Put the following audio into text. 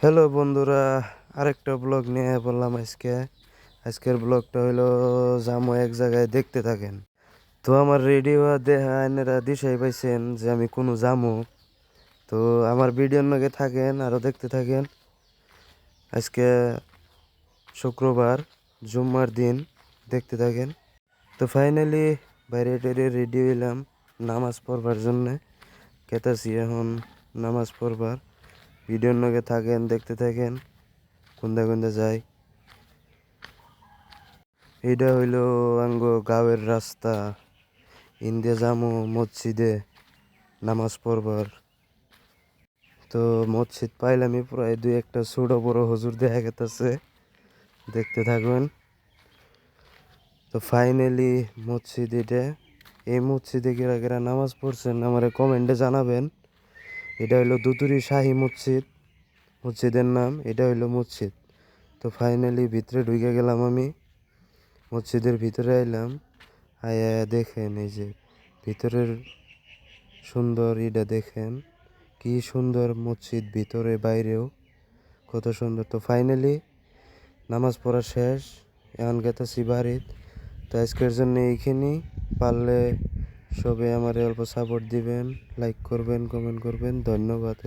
Hello বন্ধুরা, আরেকটা blog নিয়ে বললাম আজকের ব্লগটা হইলো জামু এক জায়গায়, দেখতে থাকেন। তো আমার রেডি হওয়া দেহা এনারা দিশাই পাইছেন যে আমি কোনো জামু। তো আমার ভিডিওর নগে থাকেন, আরও দেখতে থাকেন। আজকে শুক্রবার, জুম্মার দিন, দেখতে থাকেন। তো ফাইনালি বাইরে টেরে রেডি হইলাম নামাজ পড়বার জন্যে। কেতাছি এখন নামাজ পড়বার। ভিডিওর নগে থাকেন, দেখতে থাকেন কোনদা কোনদা যায়। এটা হইলো আঙ্গ গাঁয়ের রাস্তা, ইন্দিয়া জামু মসজিদে নামাজ পড়বার। তো মসজিদ পাইলামই, প্রায় দুই একটা ছোট বড় হুজুর দেখা গেতেছে, দেখতে থাকবেন। তো ফাইনালি মসজিদ এটা। এই মসজিদে গেরা গেরা নামাজ পড়ছেন আমার কমেন্টে জানাবেন। এটা হইলো দুতুরি শাহী মসজিদ, মসজিদের নাম। এটা হইলো মসজিদ। তো ফাইনালি ভিতরে ঢুকে গেলাম আমি, মসজিদের ভিতরে আইলাম। আয়া দেখেন এই যে ভিতরের সুন্দর, এটা দেখেন কি সুন্দর মসজিদ, ভিতরে বাইরেও কত সুন্দর। তো ফাইনালি নামাজ পড়া শেষ, এখন গেতেছি বাড়িত। তো আজকের জন্য এইখানেই। পারলে সবে আমার অল্প সাপোর্ট দিবেন, লাইক করবেন, কমেন্ট করবেন। ধন্যবাদ।